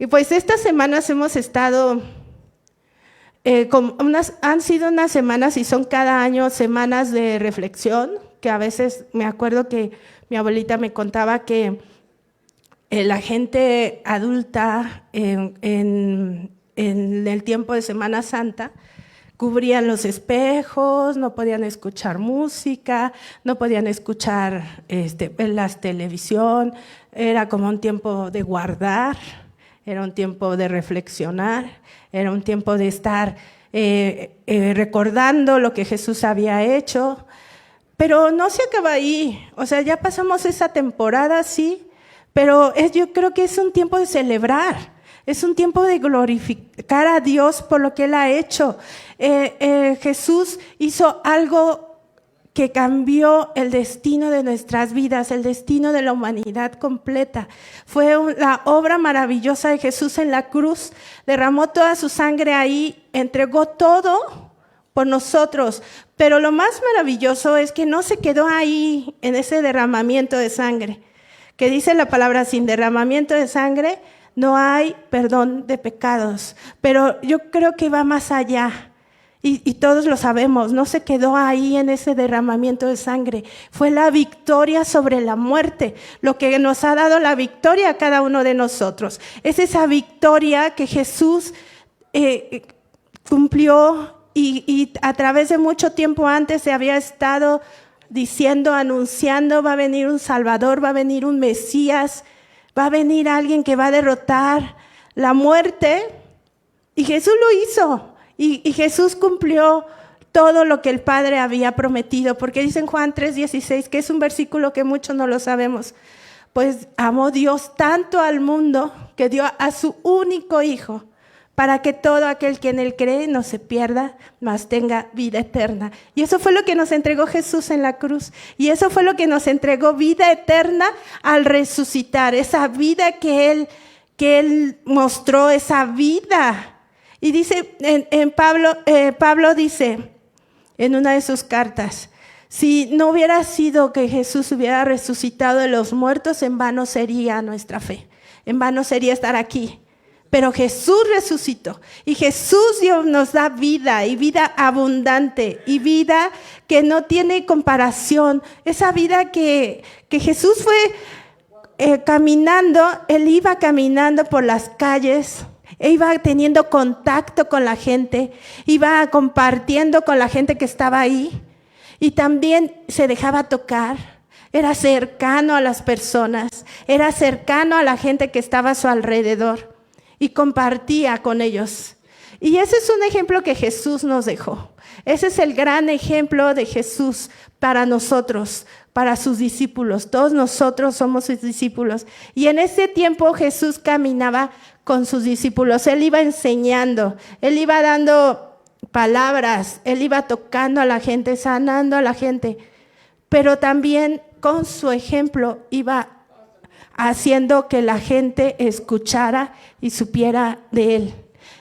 Y pues estas semanas hemos estado, han sido unas semanas y son cada año semanas de reflexión, que a veces me acuerdo que mi abuelita me contaba que la gente adulta en el tiempo de Semana Santa cubrían los espejos, no podían escuchar música, no podían escuchar la televisión, era como un tiempo de guardar, era un tiempo de reflexionar, era un tiempo de estar recordando lo que Jesús había hecho, pero no se acaba ahí, o sea, ya pasamos esa temporada, sí, pero yo creo que es un tiempo de celebrar. Es un tiempo de glorificar a Dios por lo que Él ha hecho. Jesús hizo algo que cambió el destino de nuestras vidas, el destino de la humanidad completa. Fue la obra maravillosa de Jesús en la cruz. Derramó toda su sangre ahí, entregó todo por nosotros. Pero lo más maravilloso es que no se quedó ahí en ese derramamiento de sangre. Que dice la palabra, sin derramamiento de sangre no hay perdón de pecados, pero yo creo que va más allá y todos lo sabemos, no se quedó ahí en ese derramamiento de sangre, fue la victoria sobre la muerte, lo que nos ha dado la victoria a cada uno de nosotros, es esa victoria que Jesús cumplió y a través de mucho tiempo antes se había estado diciendo, anunciando, va a venir un Salvador, va a venir un Mesías, va a venir alguien que va a derrotar la muerte, y Jesús lo hizo, y Jesús cumplió todo lo que el Padre había prometido, porque dice en Juan 3:16, que es un versículo que muchos no lo sabemos, pues amó Dios tanto al mundo que dio a su único Hijo, para que todo aquel que en Él cree no se pierda, mas tenga vida eterna. Y eso fue lo que nos entregó Jesús en la cruz. Y eso fue lo que nos entregó vida eterna al resucitar. Esa vida que Él mostró, esa vida. Y dice, Pablo dice en una de sus cartas, si no hubiera sido que Jesús hubiera resucitado de los muertos, en vano sería nuestra fe. En vano sería estar aquí. Pero Jesús resucitó y Jesús nos da vida y vida abundante y vida que no tiene comparación. Esa vida que Jesús fue caminando, Él iba caminando por las calles, iba teniendo contacto con la gente, iba compartiendo con la gente que estaba ahí y también se dejaba tocar. Era cercano a las personas, era cercano a la gente que estaba a su alrededor. Y compartía con ellos. Y ese es un ejemplo que Jesús nos dejó. Ese es el gran ejemplo de Jesús para nosotros, para sus discípulos. Todos nosotros somos sus discípulos. Y en ese tiempo Jesús caminaba con sus discípulos. Él iba enseñando, Él iba dando palabras, Él iba tocando a la gente, sanando a la gente. Pero también con su ejemplo iba haciendo que la gente escuchara y supiera de Él.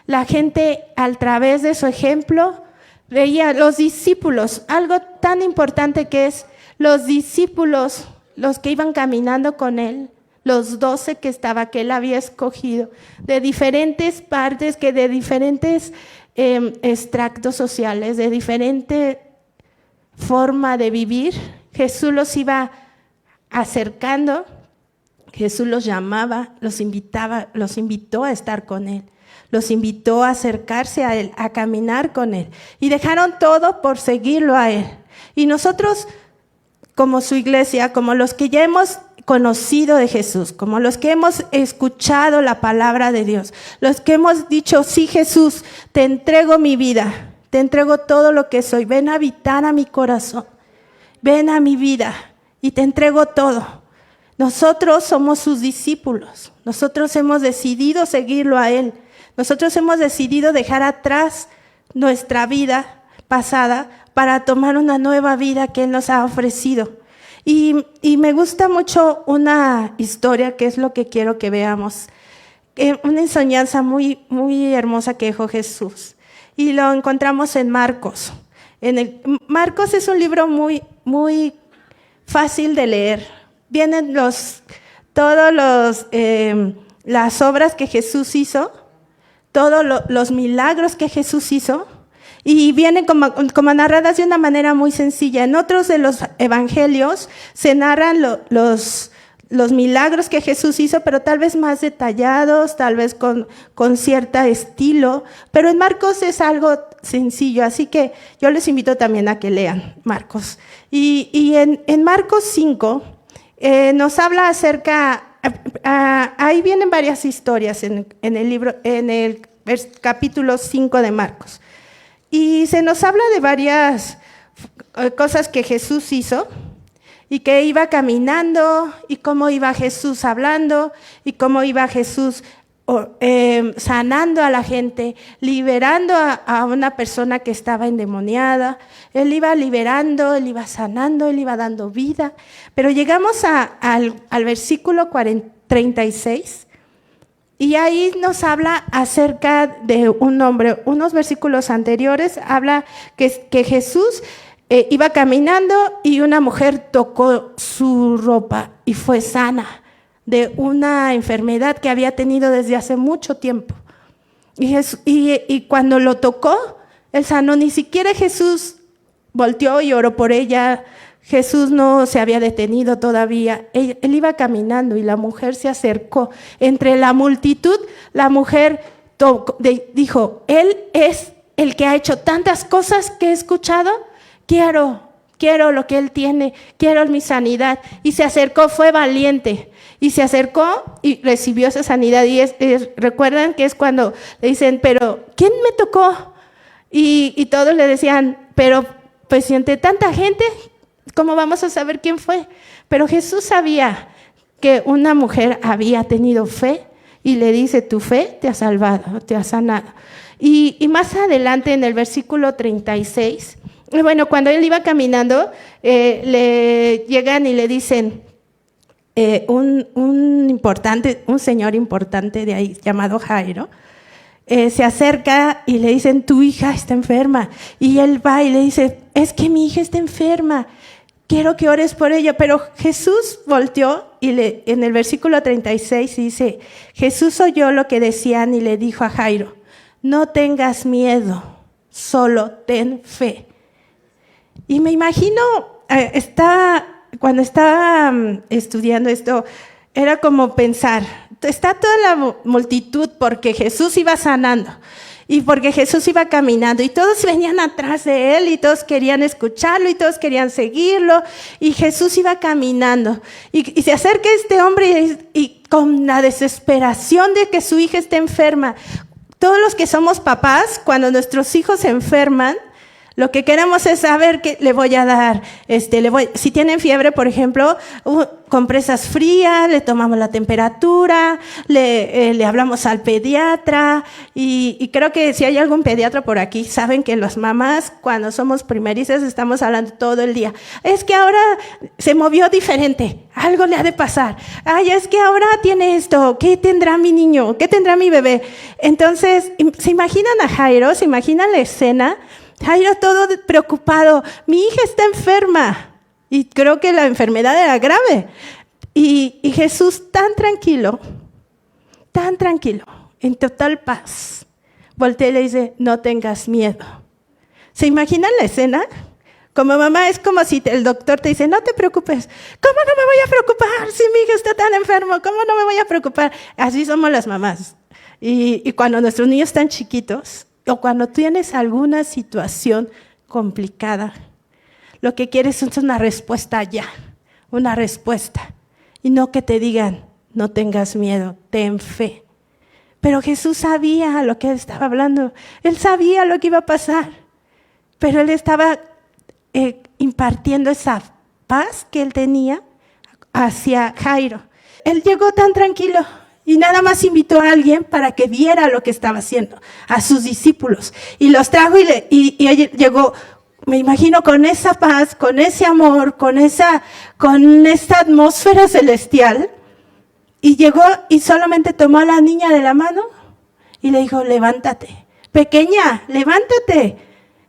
La gente, a través de su ejemplo, veía los discípulos, algo tan importante que es los discípulos, los que iban caminando con Él, los 12 que Él había escogido, de diferentes partes, de diferentes extractos sociales, de diferente forma de vivir. Jesús los iba acercando. Jesús los llamaba, los invitaba, los invitó a estar con Él, los invitó a acercarse a Él, a caminar con Él. Y dejaron todo por seguirlo a Él. Y nosotros, como su iglesia, como los que ya hemos conocido de Jesús, como los que hemos escuchado la palabra de Dios, los que hemos dicho, sí Jesús, te entrego mi vida, te entrego todo lo que soy, ven a habitar a mi corazón, ven a mi vida y te entrego todo. Nosotros somos sus discípulos, nosotros hemos decidido seguirlo a Él, nosotros hemos decidido dejar atrás nuestra vida pasada para tomar una nueva vida que Él nos ha ofrecido. Y me gusta mucho una historia que es lo que quiero que veamos, una enseñanza muy, muy hermosa que dejó Jesús. Y lo encontramos en Marcos. Marcos es un libro muy, muy fácil de leer. Vienen todos los las obras que Jesús hizo, todos los milagros que Jesús hizo, y vienen como narradas de una manera muy sencilla. En otros de los evangelios se narran los milagros que Jesús hizo, pero tal vez más detallados, tal vez con cierto estilo, pero en Marcos es algo sencillo, así que yo les invito también a que lean Marcos. Y en Marcos 5 nos habla acerca, ahí vienen varias historias en el libro, en el capítulo 5 de Marcos. Y se nos habla de varias cosas que Jesús hizo y que iba caminando y cómo iba Jesús hablando y cómo iba Jesús sanando a la gente, liberando a una persona que estaba endemoniada. Él iba liberando, él iba sanando, él iba dando vida. Pero llegamos al versículo 36. Y ahí nos habla acerca de un hombre. Unos versículos anteriores habla que Jesús iba caminando y una mujer tocó su ropa y fue sana de una enfermedad que había tenido desde hace mucho tiempo. Y cuando lo tocó, él sanó. Ni siquiera Jesús volteó y oró por ella. Jesús no se había detenido todavía. Él iba caminando y la mujer se acercó. Entre la multitud, la mujer dijo, Él es el que ha hecho tantas cosas que he escuchado. Quiero lo que Él tiene, quiero mi sanidad. Y se acercó, fue valiente. Y se acercó y recibió esa sanidad. Y recuerdan que es cuando le dicen, pero ¿quién me tocó? Y todos le decían, pero pues si entre tanta gente, ¿cómo vamos a saber quién fue? Pero Jesús sabía que una mujer había tenido fe y le dice, tu fe te ha salvado, te ha sanado. Y más adelante en el versículo 36, bueno, cuando él iba caminando, le llegan y le dicen, un señor importante de ahí llamado Jairo, se acerca y le dicen, tu hija está enferma. Y él va y le dice, es que mi hija está enferma, quiero que ores por ella. Pero Jesús volteó y en el versículo 36 dice, Jesús oyó lo que decían y le dijo a Jairo, no tengas miedo, solo ten fe. Y me imagino, cuando estaba estudiando esto, era como pensar, está toda la multitud porque Jesús iba sanando y porque Jesús iba caminando y todos venían atrás de él y todos querían escucharlo y todos querían seguirlo y Jesús iba caminando y se acerca este hombre y con la desesperación de que su hija esté enferma. Todos los que somos papás, cuando nuestros hijos se enferman, lo que queremos es saber qué le voy a dar. Si tienen fiebre, por ejemplo, compresas frías, le tomamos la temperatura, le hablamos al pediatra y creo que si hay algún pediatra por aquí, saben que las mamás cuando somos primerizas estamos hablando todo el día. Es que ahora se movió diferente, algo le ha de pasar. Ay, es que ahora tiene esto, ¿qué tendrá mi niño? ¿Qué tendrá mi bebé? Entonces, ¿se imaginan a Jairo? ¿Se imaginan la escena? Jairo todo preocupado, mi hija está enferma y creo que la enfermedad era grave y Jesús tan tranquilo, en total paz, voltea y le dice, no tengas miedo. ¿Se imaginan la escena? Como mamá es como si el doctor te dice, no te preocupes. ¿Cómo no me voy a preocupar si mi hija está tan enfermo? ¿Cómo no me voy a preocupar? Así somos las mamás. Y cuando nuestros niños están chiquitos, o cuando tienes alguna situación complicada, lo que quieres es una respuesta ya, una respuesta. Y no que te digan, no tengas miedo, ten fe. Pero Jesús sabía lo que él estaba hablando. Él sabía lo que iba a pasar. Pero él estaba impartiendo esa paz que él tenía hacia Jairo. Él llegó tan tranquilo. Y nada más invitó a alguien para que viera lo que estaba haciendo, a sus discípulos. Y los trajo y él llegó, me imagino, con esa paz, con ese amor, con esta atmósfera celestial. Y llegó y solamente tomó a la niña de la mano y le dijo, levántate. Pequeña, levántate.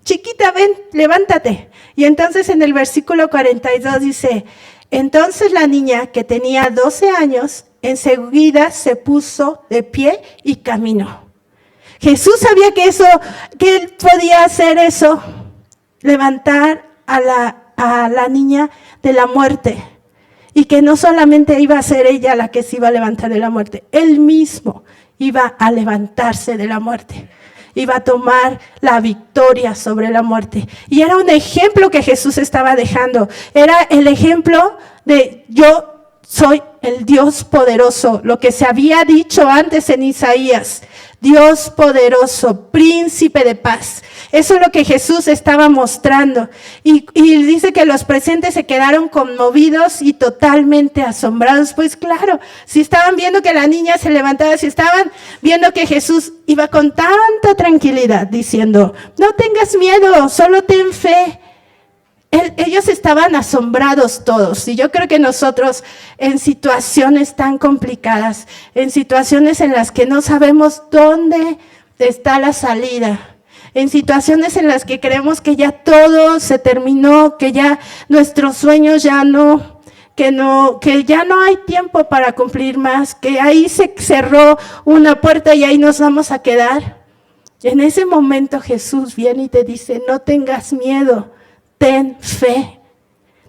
Chiquita, ven, levántate. Y entonces en el versículo 42 dice, entonces la niña que tenía 12 años enseguida se puso de pie y caminó. Jesús sabía que él podía hacer eso, levantar a la niña de la muerte. Y que no solamente iba a ser ella la que se iba a levantar de la muerte, él mismo iba a levantarse de la muerte. Iba a tomar la victoria sobre la muerte. Y era un ejemplo que Jesús estaba dejando. Era el ejemplo de yo soy el Dios poderoso, lo que se había dicho antes en Isaías. Dios poderoso, príncipe de paz. Eso es lo que Jesús estaba mostrando. Y dice que los presentes se quedaron conmovidos y totalmente asombrados. Pues claro, si estaban viendo que la niña se levantaba, si estaban viendo que Jesús iba con tanta tranquilidad diciendo, no tengas miedo, solo ten fe. Ellos estaban asombrados todos, y yo creo que nosotros en situaciones tan complicadas, en situaciones en las que no sabemos dónde está la salida, en situaciones en las que creemos que ya todo se terminó, que ya nuestros sueños ya no, que ya no hay tiempo para cumplir más, que ahí se cerró una puerta y ahí nos vamos a quedar. Y en ese momento Jesús viene y te dice, no tengas miedo. Ten fe,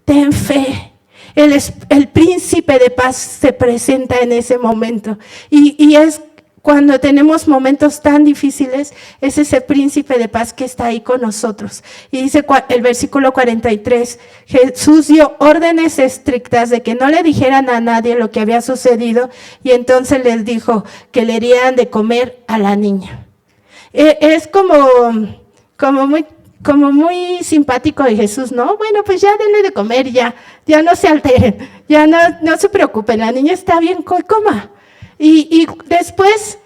ten fe. El príncipe de paz se presenta en ese momento. Y es cuando tenemos momentos tan difíciles, es ese príncipe de paz que está ahí con nosotros. Y dice el versículo 43, Jesús dio órdenes estrictas de que no le dijeran a nadie lo que había sucedido, y entonces les dijo que le dieran de comer a la niña. Es como muy simpático de Jesús, ¿no? Bueno, pues ya denle de comer, ya no se alteren, ya no se preocupen, la niña está bien, coma. Y después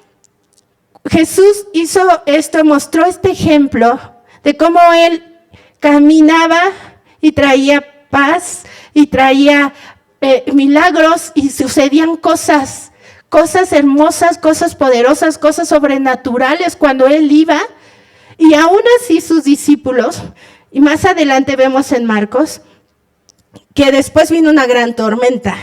Jesús hizo esto, mostró este ejemplo de cómo él caminaba y traía paz y traía milagros y sucedían cosas hermosas, cosas poderosas, cosas sobrenaturales cuando él iba. Y aún así sus discípulos, y más adelante vemos en Marcos, que después vino una gran tormenta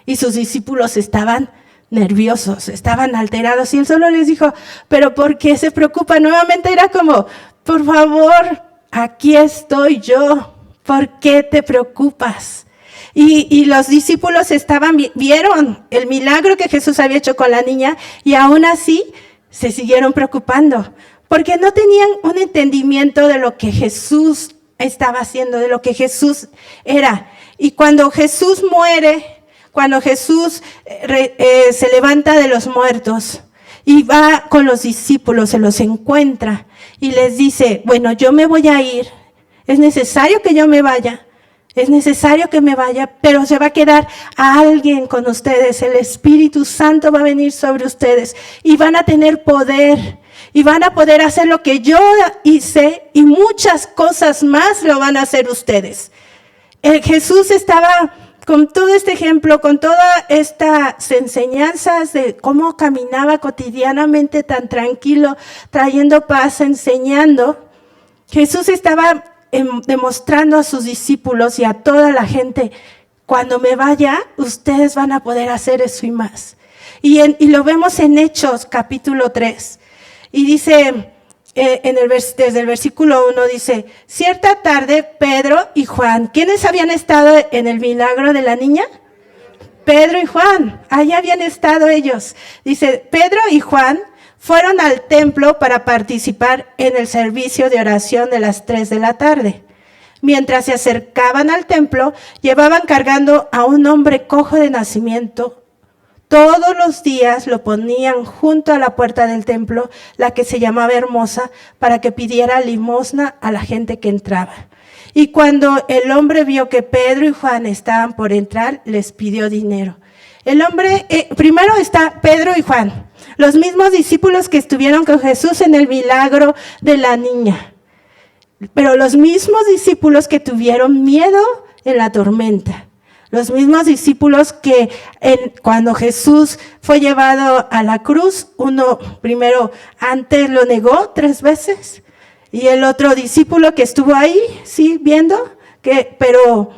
y sus discípulos estaban nerviosos, estaban alterados y él solo les dijo, pero ¿por qué se preocupa? Nuevamente era como, por favor, aquí estoy yo, ¿por qué te preocupas? Y los discípulos vieron el milagro que Jesús había hecho con la niña y aún así se siguieron preocupando. Porque no tenían un entendimiento de lo que Jesús estaba haciendo, de lo que Jesús era. Y cuando Jesús muere, cuando Jesús se levanta de los muertos y va con los discípulos, se los encuentra y les dice, bueno, yo me voy a ir, es necesario que yo me vaya, pero se va a quedar a alguien con ustedes, el Espíritu Santo va a venir sobre ustedes y van a tener poder. Y van a poder hacer lo que yo hice y muchas cosas más lo van a hacer ustedes. Jesús estaba con todo este ejemplo, con todas estas enseñanzas de cómo caminaba cotidianamente tan tranquilo, trayendo paz, enseñando. Jesús estaba demostrando a sus discípulos y a toda la gente, cuando me vaya, ustedes van a poder hacer eso y más. Y lo vemos en Hechos capítulo 3. Y dice, desde el versículo 1 dice, cierta tarde Pedro y Juan, ¿quiénes habían estado en el milagro de la niña? Pedro y Juan, allá habían estado ellos. Dice, Pedro y Juan fueron al templo para participar en el servicio de oración de las 3 de la tarde. Mientras se acercaban al templo, llevaban cargando a un hombre cojo de nacimiento. Todos los días lo ponían junto a la puerta del templo, la que se llamaba Hermosa, para que pidiera limosna a la gente que entraba. Y cuando el hombre vio que Pedro y Juan estaban por entrar, les pidió dinero. El hombre, primero está Pedro y Juan, los mismos discípulos que estuvieron con Jesús en el milagro de la niña. Pero los mismos discípulos que tuvieron miedo en la tormenta. Los mismos discípulos que cuando Jesús fue llevado a la cruz, uno primero antes lo negó 3 veces y el otro discípulo que estuvo ahí, sí, viendo, pero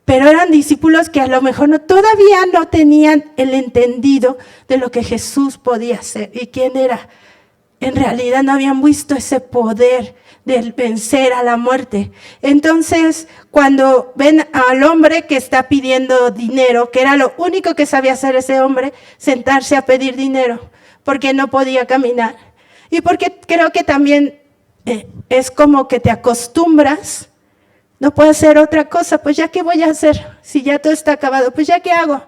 pero eran discípulos que a lo mejor todavía no tenían el entendido de lo que Jesús podía hacer y quién era. En realidad no habían visto ese poder de vencer a la muerte. Entonces, cuando ven al hombre que está pidiendo dinero, que era lo único que sabía hacer ese hombre, sentarse a pedir dinero, porque no podía caminar. Y porque creo que también es como que te acostumbras, no puedo hacer otra cosa, pues ya qué voy a hacer, si ya todo está acabado, pues ya qué hago,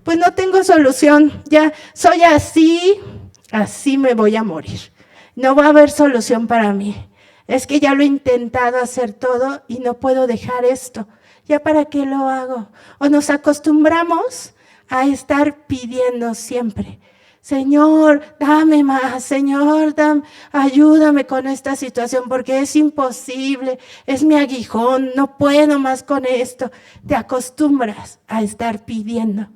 pues no tengo solución, ya soy así me voy a morir, no va a haber solución para mí. Es que ya lo he intentado hacer todo y no puedo dejar esto. ¿Ya para qué lo hago? O nos acostumbramos a estar pidiendo siempre. Señor, dame más. Señor, ayúdame con esta situación porque es imposible. Es mi aguijón, no puedo más con esto. Te acostumbras a estar pidiendo.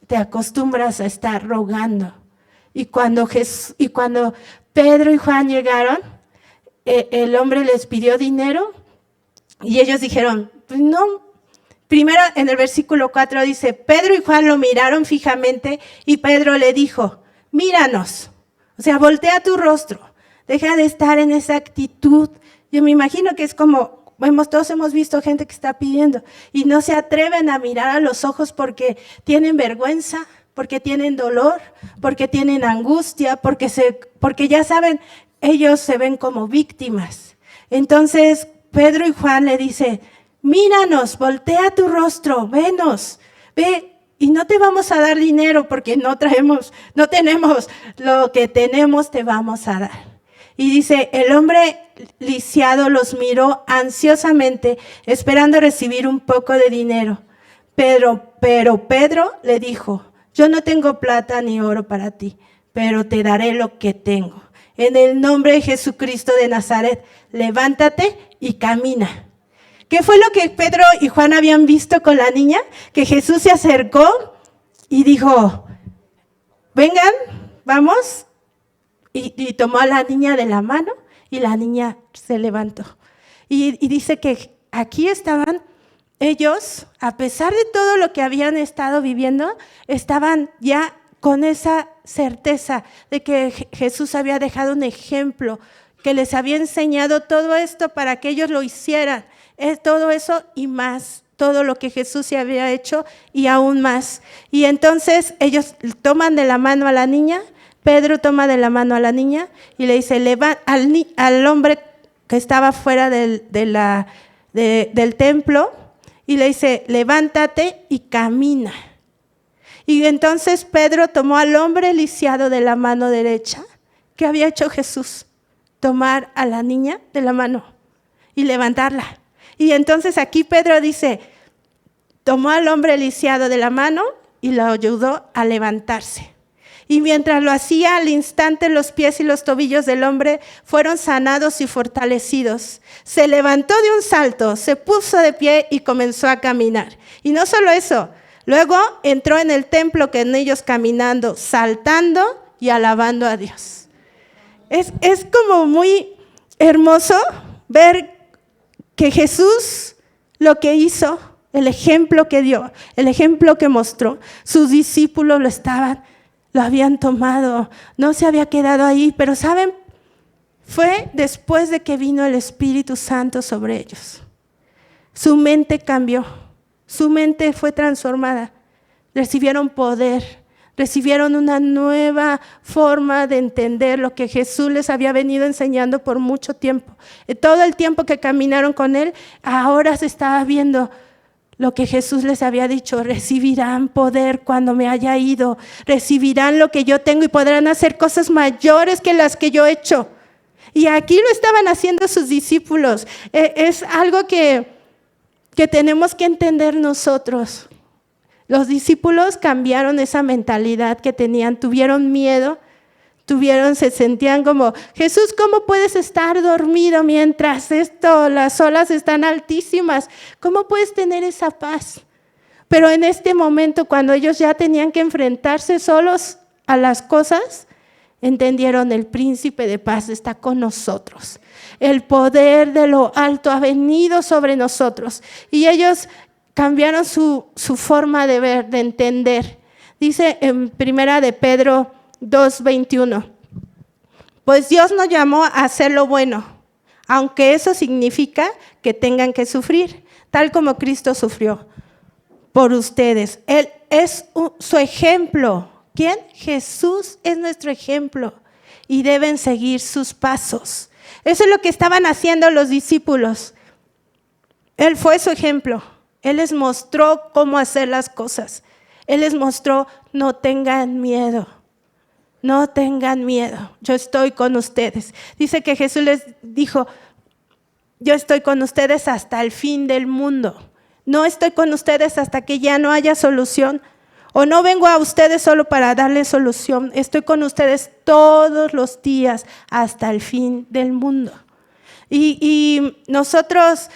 Te acostumbras a estar rogando. Y cuando Pedro y Juan llegaron, el hombre les pidió dinero y ellos dijeron, pues no. Primero en el versículo 4 dice, Pedro y Juan lo miraron fijamente y Pedro le dijo, míranos, o sea, voltea tu rostro, deja de estar en esa actitud. Yo me imagino que es como, todos hemos visto gente que está pidiendo y no se atreven a mirar a los ojos porque tienen vergüenza, porque tienen dolor, porque tienen angustia, porque ya saben, ellos se ven como víctimas. Entonces Pedro y Juan le dicen, míranos, voltea tu rostro, venos, ve, y no te vamos a dar dinero porque no tenemos lo que tenemos, te vamos a dar. Y dice, el hombre lisiado los miró ansiosamente, esperando recibir un poco de dinero. Pero Pedro le dijo, yo no tengo plata ni oro para ti, pero te daré lo que tengo. En el nombre de Jesucristo de Nazaret, levántate y camina. ¿Qué fue lo que Pedro y Juan habían visto con la niña? Que Jesús se acercó y dijo, vengan, vamos. Y tomó a la niña de la mano y la niña se levantó. Y dice que aquí estaban ellos, a pesar de todo lo que habían estado viviendo, estaban ya con esa certeza de que Jesús había dejado un ejemplo, que les había enseñado todo esto para que ellos lo hicieran. Es todo eso y más, todo lo que Jesús se había hecho y aún más. Y entonces ellos toman de la mano a la niña, Pedro toma de la mano a la niña y le dice, al hombre que estaba fuera del templo, y le dice, levántate y camina. Y entonces Pedro tomó al hombre lisiado de la mano derecha. ¿Qué había hecho Jesús? Tomar a la niña de la mano y levantarla. Y entonces aquí Pedro dice, tomó al hombre lisiado de la mano y lo ayudó a levantarse. Y mientras lo hacía, al instante los pies y los tobillos del hombre fueron sanados y fortalecidos. Se levantó de un salto, se puso de pie y comenzó a caminar. Y no solo eso, luego entró en el templo con ellos caminando, saltando y alabando a Dios. Es como muy hermoso ver que Jesús lo que hizo, el ejemplo que dio, el ejemplo que mostró, sus discípulos lo habían tomado, no se había quedado ahí, pero ¿saben? Fue después de que vino el Espíritu Santo sobre ellos. Su mente cambió, su mente fue transformada, recibieron poder, recibieron una nueva forma de entender lo que Jesús les había venido enseñando por mucho tiempo. Todo el tiempo que caminaron con Él, ahora se estaba viendo lo que Jesús les había dicho, recibirán poder cuando me haya ido, recibirán lo que yo tengo y podrán hacer cosas mayores que las que yo he hecho. Y aquí lo estaban haciendo sus discípulos. Es algo que tenemos que entender nosotros. Los discípulos cambiaron esa mentalidad que tenían, tuvieron miedo, se sentían como, Jesús, ¿cómo puedes estar dormido mientras las olas están altísimas? ¿Cómo puedes tener esa paz? Pero en este momento, cuando ellos ya tenían que enfrentarse solos a las cosas, entendieron, el príncipe de paz está con nosotros. El poder de lo alto ha venido sobre nosotros. Y ellos cambiaron su forma de ver, de entender. Dice en 1 de Pedro 2:21, pues Dios nos llamó a hacer lo bueno, aunque eso significa que tengan que sufrir, tal como Cristo sufrió por ustedes. Él es su ejemplo. ¿Quién? Jesús es nuestro ejemplo y deben seguir sus pasos. Eso es lo que estaban haciendo los discípulos. Él fue su ejemplo. Él les mostró cómo hacer las cosas. Él les mostró, no tengan miedo. No tengan miedo, yo estoy con ustedes. Dice que Jesús les dijo, yo estoy con ustedes hasta el fin del mundo. No estoy con ustedes hasta que ya no haya solución. O no vengo a ustedes solo para darles solución. Estoy con ustedes todos los días hasta el fin del mundo. Y nosotros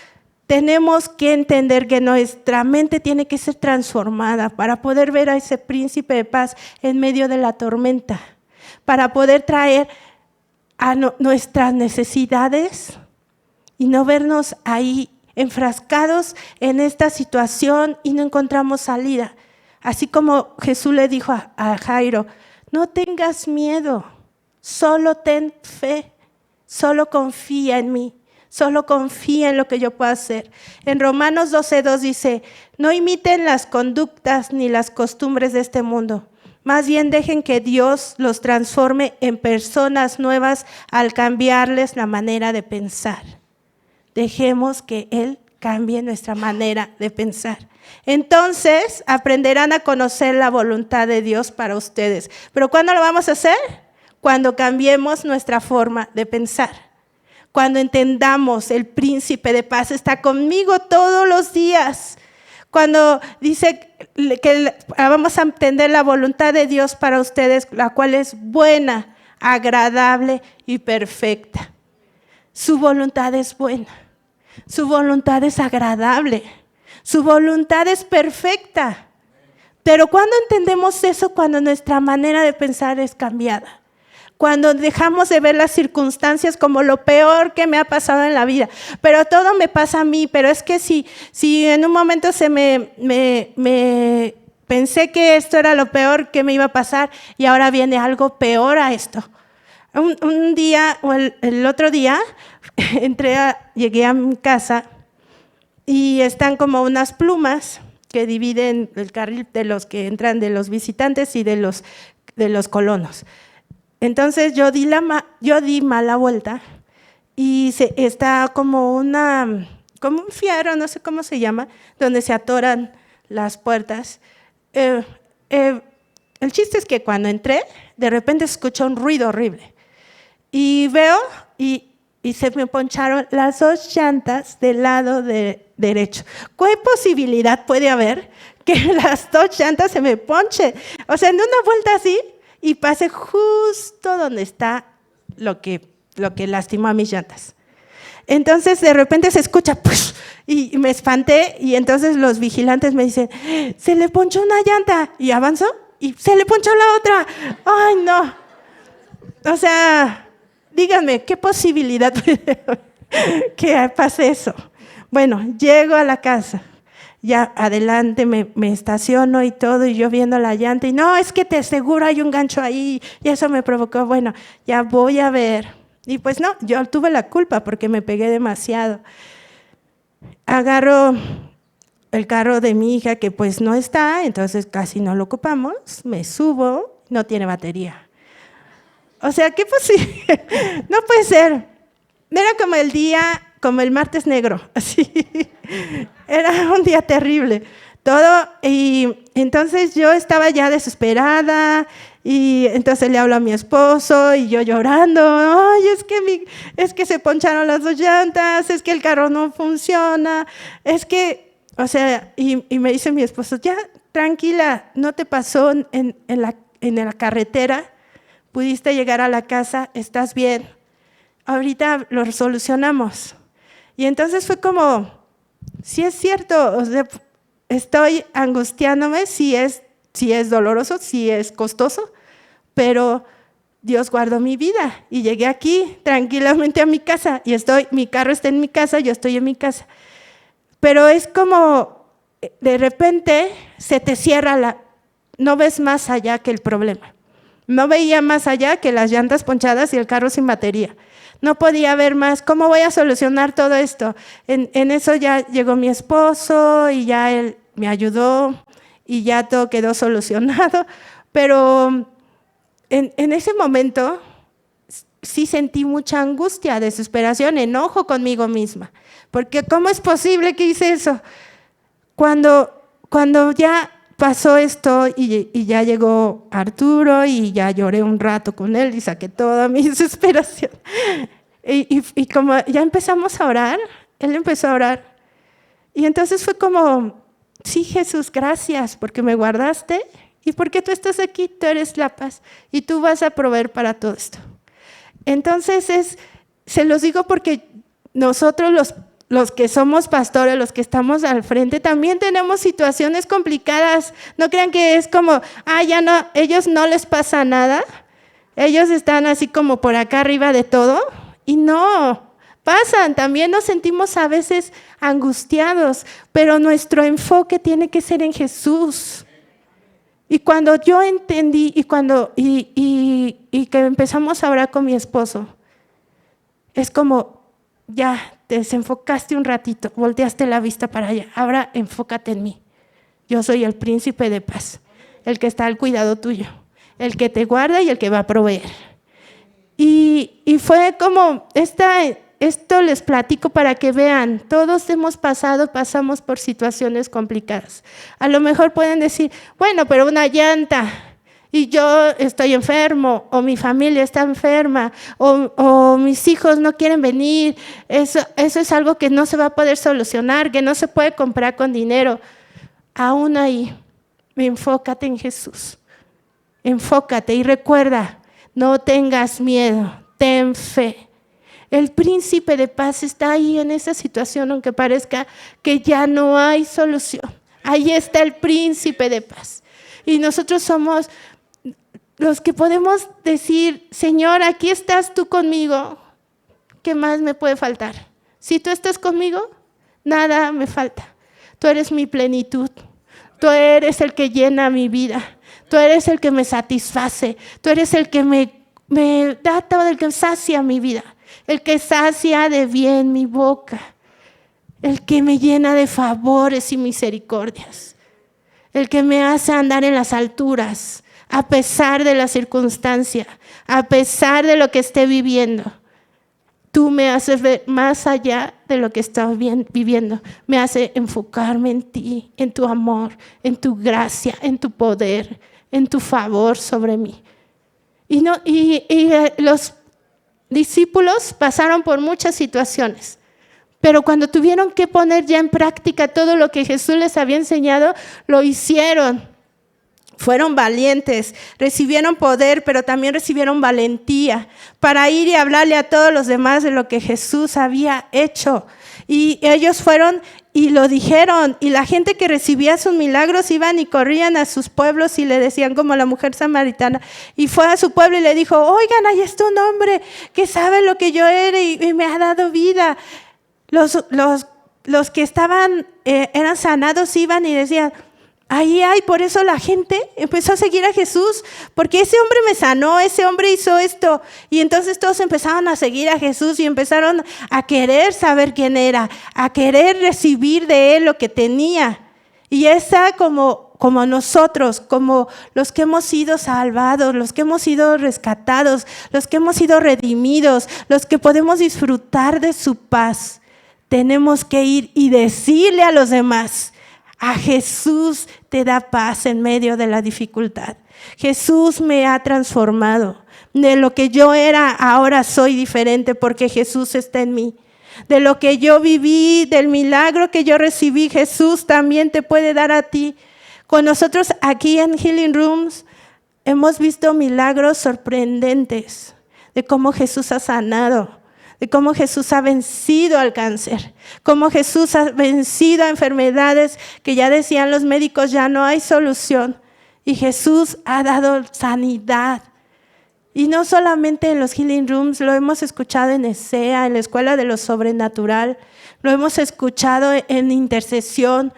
tenemos que entender que nuestra mente tiene que ser transformada para poder ver a ese príncipe de paz en medio de la tormenta. Para poder traer a nuestras necesidades y no vernos ahí enfrascados en esta situación y no encontramos salida. Así como Jesús le dijo a Jairo, no tengas miedo, solo ten fe, solo confía en mí, solo confía en lo que yo puedo hacer. En Romanos 12:2 dice, no imiten las conductas ni las costumbres de este mundo. Más bien dejen que Dios los transforme en personas nuevas al cambiarles la manera de pensar. Dejemos que Él cambie nuestra manera de pensar. Entonces aprenderán a conocer la voluntad de Dios para ustedes. ¿Pero cuándo lo vamos a hacer? Cuando cambiemos nuestra forma de pensar. Cuando entendamos el príncipe de paz está conmigo todos los días. Cuando dice que vamos a entender la voluntad de Dios para ustedes, la cual es buena, agradable y perfecta. Su voluntad es buena, su voluntad es agradable, su voluntad es perfecta. Pero ¿cuándo entendemos eso? Cuando nuestra manera de pensar es cambiada. Cuando dejamos de ver las circunstancias como lo peor que me ha pasado en la vida. Pero todo me pasa a mí, pero es que si en un momento me pensé que esto era lo peor que me iba a pasar y ahora viene algo peor a esto. Un día, o el otro día, llegué a mi casa y están como unas plumas que dividen el carril de los que entran, de los visitantes y de los colonos. Entonces yo di mala vuelta y está como un fierro, no sé cómo se llama, donde se atoran las puertas. El chiste es que cuando entré, de repente escuché un ruido horrible. Y veo y se me poncharon las 2 llantas del lado derecho. ¿Qué posibilidad puede haber que las 2 llantas se me ponchen? O sea, en una vuelta así, y pasé justo donde está lo que lastimó a mis llantas. Entonces de repente se escucha ¡push! Y me espanté y entonces los vigilantes me dicen, se le ponchó una llanta, y avanzó y se le ponchó la otra. ¡Ay, no! O sea, díganme, ¿qué posibilidad puede haber que pase eso? Bueno, llego a la casa. Ya adelante me estaciono y todo, y yo viendo la llanta, y no, es que te seguro hay un gancho ahí, y eso me provocó, bueno, ya voy a ver. Y pues no, yo tuve la culpa porque me pegué demasiado. Agarro el carro de mi hija, que pues no está, entonces casi no lo ocupamos, me subo, no tiene batería. O sea, ¿qué posible? No puede ser. Era como el martes negro, así. Era un día terrible. Todo, y entonces yo estaba ya desesperada, y entonces le hablo a mi esposo, y yo llorando, ay, es que se poncharon las 2 llantas, es que el carro no funciona, es que, o sea, y me dice mi esposo, ya, tranquila, no te pasó en la carretera, pudiste llegar a la casa, estás bien, ahorita lo solucionamos. Y entonces fue como, sí es cierto, o sea, estoy angustiándome, sí es doloroso, sí es costoso, pero Dios guardó mi vida y llegué aquí tranquilamente a mi casa y mi carro está en mi casa, yo estoy en mi casa. Pero es como de repente se te cierra no ves más allá que el problema. No veía más allá que las llantas ponchadas y el carro sin batería. No podía ver más. ¿Cómo voy a solucionar todo esto? En eso ya llegó mi esposo y ya él me ayudó y ya todo quedó solucionado. Pero en ese momento sí sentí mucha angustia, desesperación, enojo conmigo misma. Porque ¿cómo es posible que hice eso? Cuando ya pasó esto y ya llegó Arturo y ya lloré un rato con él y saqué toda mi desesperación. Y como ya empezamos a orar, él empezó a orar. Y entonces fue como, sí, Jesús, gracias porque me guardaste y porque tú estás aquí, tú eres la paz y tú vas a proveer para todo esto. Entonces se los digo porque nosotros los que somos pastores, los que estamos al frente, también tenemos situaciones complicadas. No crean que es como, ya no, ellos no les pasa nada. Ellos están así como por acá arriba de todo. Y no, pasan. También nos sentimos a veces angustiados, pero nuestro enfoque tiene que ser en Jesús. Y cuando yo entendí y que empezamos a orar con mi esposo, es como, ya te desenfocaste un ratito, volteaste la vista para allá, ahora enfócate en mí. Yo soy el príncipe de paz, el que está al cuidado tuyo, el que te guarda y el que va a proveer. Y fue como, esto les platico para que vean, todos pasamos por situaciones complicadas. A lo mejor pueden decir, bueno, pero una llanta, y yo estoy enfermo, o mi familia está enferma, o mis hijos no quieren venir. Eso es algo que no se va a poder solucionar, que no se puede comprar con dinero. Aún ahí, enfócate en Jesús. Enfócate y recuerda, no tengas miedo, ten fe. El príncipe de paz está ahí en esa situación, aunque parezca que ya no hay solución. Ahí está el príncipe de paz. Y nosotros somos los que podemos decir, Señor, aquí estás tú conmigo, ¿qué más me puede faltar? Si tú estás conmigo, nada me falta. Tú eres mi plenitud, tú eres el que llena mi vida, tú eres el que me satisface, tú eres el que me da todo, el que sacia mi vida, el que sacia de bien mi boca, el que me llena de favores y misericordias, el que me hace andar en las alturas, a pesar de la circunstancia, a pesar de lo que esté viviendo. Tú me haces ver más allá de lo que estoy viviendo. Me hace enfocarme en ti, en tu amor, en tu gracia, en tu poder, en tu favor sobre mí. Y los discípulos pasaron por muchas situaciones, pero cuando tuvieron que poner ya en práctica todo lo que Jesús les había enseñado, lo hicieron. Fueron valientes, recibieron poder, pero también recibieron valentía para ir y hablarle a todos los demás de lo que Jesús había hecho. Y ellos fueron y lo dijeron, y la gente que recibía sus milagros iban y corrían a sus pueblos y le decían, como la mujer samaritana, y fue a su pueblo y le dijo, oigan, ahí está un hombre que sabe lo que yo era y me ha dado vida. Los que eran sanados iban y decían, ahí hay, por eso la gente empezó a seguir a Jesús, porque ese hombre me sanó, ese hombre hizo esto. Y entonces todos empezaron a seguir a Jesús y empezaron a querer saber quién era, a querer recibir de él lo que tenía. Y esa como nosotros, como los que hemos sido salvados, los que hemos sido rescatados, los que hemos sido redimidos, los que podemos disfrutar de su paz, tenemos que ir y decirle a los demás, a Jesús te da paz en medio de la dificultad. Jesús me ha transformado. De lo que yo era, ahora soy diferente porque Jesús está en mí. De lo que yo viví, del milagro que yo recibí, Jesús también te puede dar a ti. Con nosotros aquí en Healing Rooms hemos visto milagros sorprendentes de cómo Jesús ha sanado, de cómo Jesús ha vencido al cáncer, cómo Jesús ha vencido a enfermedades que ya decían los médicos, ya no hay solución. Y Jesús ha dado sanidad. Y no solamente en los Healing Rooms, lo hemos escuchado en ESEA, en la Escuela de lo Sobrenatural, lo hemos escuchado en intercesión.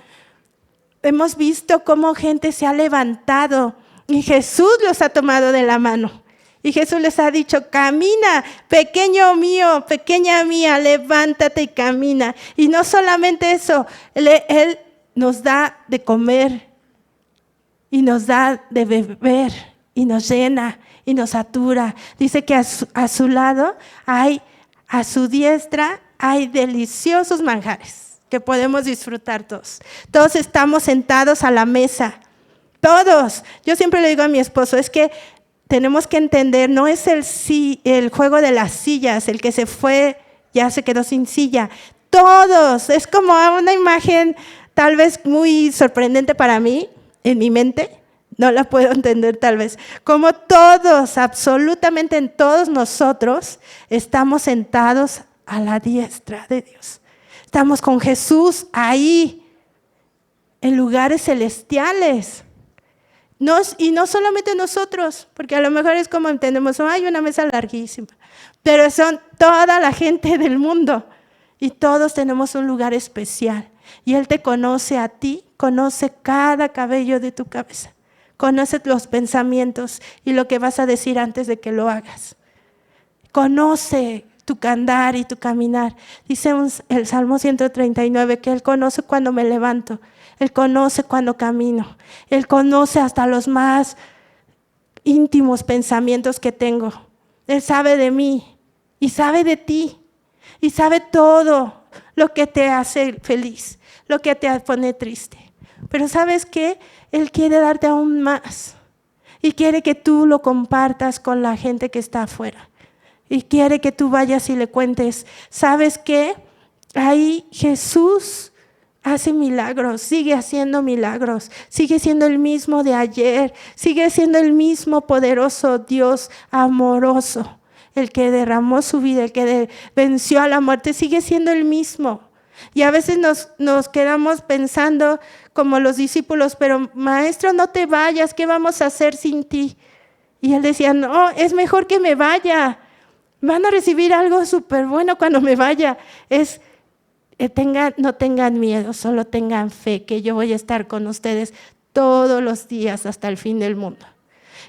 hemos visto cómo gente se ha levantado y Jesús los ha tomado de la mano. Y Jesús les ha dicho, camina, pequeño mío, pequeña mía, levántate y camina. Y no solamente eso, Él nos da de comer y nos da de beber y nos llena y nos satura. Dice que a su lado a su diestra hay deliciosos manjares que podemos disfrutar todos. Todos estamos sentados a la mesa, todos. Yo siempre le digo a mi esposo, es que tenemos que entender, no es el juego de las sillas, el que se fue ya se quedó sin silla. Todos, es como una imagen tal vez muy sorprendente para mí, en mi mente, no la puedo entender tal vez. Como todos, absolutamente en todos nosotros, estamos sentados a la diestra de Dios. Estamos con Jesús ahí, en lugares celestiales. Y no solamente nosotros, porque a lo mejor es como entendemos, hay una mesa larguísima, pero son toda la gente del mundo y todos tenemos un lugar especial. Y Él te conoce a ti, conoce cada cabello de tu cabeza, conoce los pensamientos y lo que vas a decir antes de que lo hagas. Conoce tu andar y tu caminar. Dice el Salmo 139 que Él conoce cuando me levanto. Él conoce cuando camino. Él conoce hasta los más íntimos pensamientos que tengo. Él sabe de mí y sabe de ti. Y sabe todo lo que te hace feliz, lo que te pone triste. Pero ¿sabes qué? Él quiere darte aún más. Y quiere que tú lo compartas con la gente que está afuera. Y quiere que tú vayas y le cuentes, ¿sabes qué? Ahí Jesús hace milagros, sigue haciendo milagros, sigue siendo el mismo de ayer, sigue siendo el mismo poderoso Dios amoroso, el que derramó su vida, el que venció a la muerte, sigue siendo el mismo. Y a veces nos quedamos pensando como los discípulos, pero maestro, no te vayas, ¿qué vamos a hacer sin ti? Y Él decía, no, es mejor que me vaya, van a recibir algo súper bueno cuando me vaya. No tengan miedo, solo tengan fe que yo voy a estar con ustedes todos los días hasta el fin del mundo.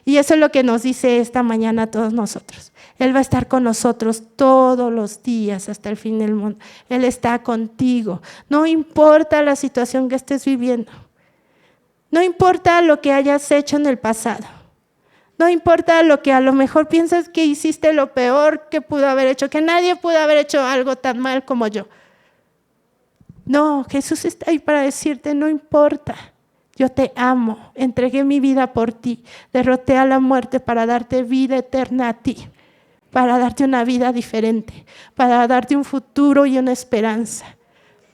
Y eso es lo que nos dice esta mañana a todos nosotros. Él va a estar con nosotros todos los días hasta el fin del mundo. Él está contigo. No importa la situación que estés viviendo. No importa lo que hayas hecho en el pasado. No importa lo que a lo mejor piensas que hiciste lo peor que pudo haber hecho, que nadie pudo haber hecho algo tan mal como yo. No, Jesús está ahí para decirte, no importa, yo te amo, entregué mi vida por ti, derroté a la muerte para darte vida eterna a ti, para darte una vida diferente, para darte un futuro y una esperanza,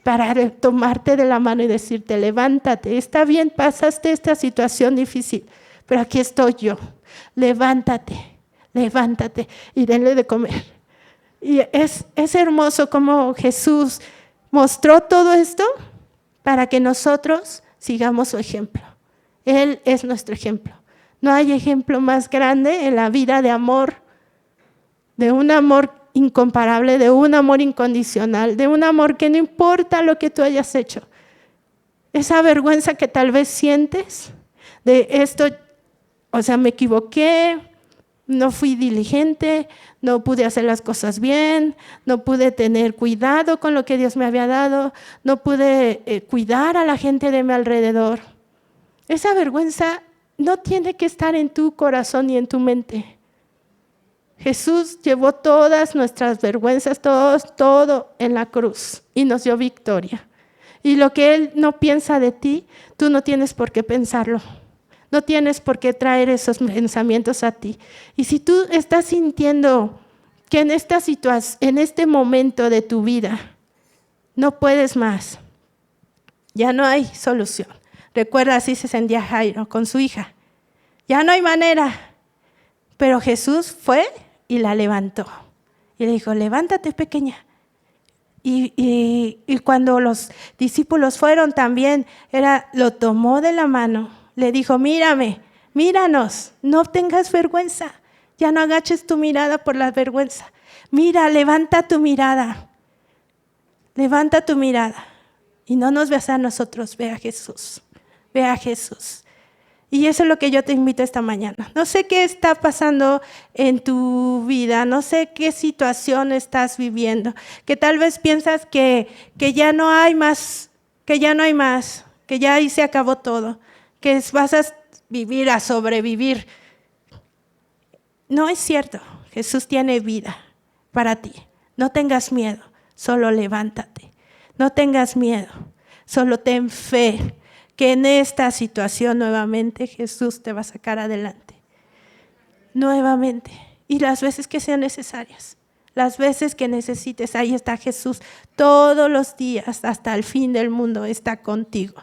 para tomarte de la mano y decirte, levántate, está bien, pasaste esta situación difícil, pero aquí estoy yo, levántate y denle de comer. Y es hermoso como Jesús mostró todo esto para que nosotros sigamos su ejemplo. Él es nuestro ejemplo. No hay ejemplo más grande en la vida de amor, de un amor incomparable, de un amor incondicional, de un amor que no importa lo que tú hayas hecho. Esa vergüenza que tal vez sientes de esto, me equivoqué, no fui diligente, no pude hacer las cosas bien, no pude tener cuidado con lo que Dios me había dado, no pude cuidar a la gente de mi alrededor. Esa vergüenza no tiene que estar en tu corazón ni en tu mente. Jesús llevó todas nuestras vergüenzas, todo en la cruz y nos dio victoria. Y lo que Él no piensa de ti, tú no tienes por qué pensarlo. No tienes por qué traer esos pensamientos a ti. Y si tú estás sintiendo que en esta situación, en este momento de tu vida, no puedes más, ya no hay solución. Recuerda, así se sentía Jairo con su hija. Ya no hay manera. Pero Jesús fue y la levantó. Y le dijo, levántate, pequeña. Y cuando los discípulos fueron también, lo tomó de la mano. Le dijo, míranos, no tengas vergüenza. Ya no agaches tu mirada por la vergüenza. Mira, levanta tu mirada. Levanta tu mirada. Y no nos veas a nosotros, ve a Jesús. Ve a Jesús. Y eso es lo que yo te invito esta mañana. No sé qué está pasando en tu vida, no sé qué situación estás viviendo, que tal vez piensas que ya no hay más, que ya no hay más, que ya ahí se acabó todo, que vas a vivir, a sobrevivir. No es cierto, Jesús tiene vida para ti. No tengas miedo, solo levántate. No tengas miedo, solo ten fe que en esta situación nuevamente Jesús te va a sacar adelante. Nuevamente. Y las veces que sean necesarias. Las veces que necesites, ahí está Jesús. Todos los días, hasta el fin del mundo, está contigo.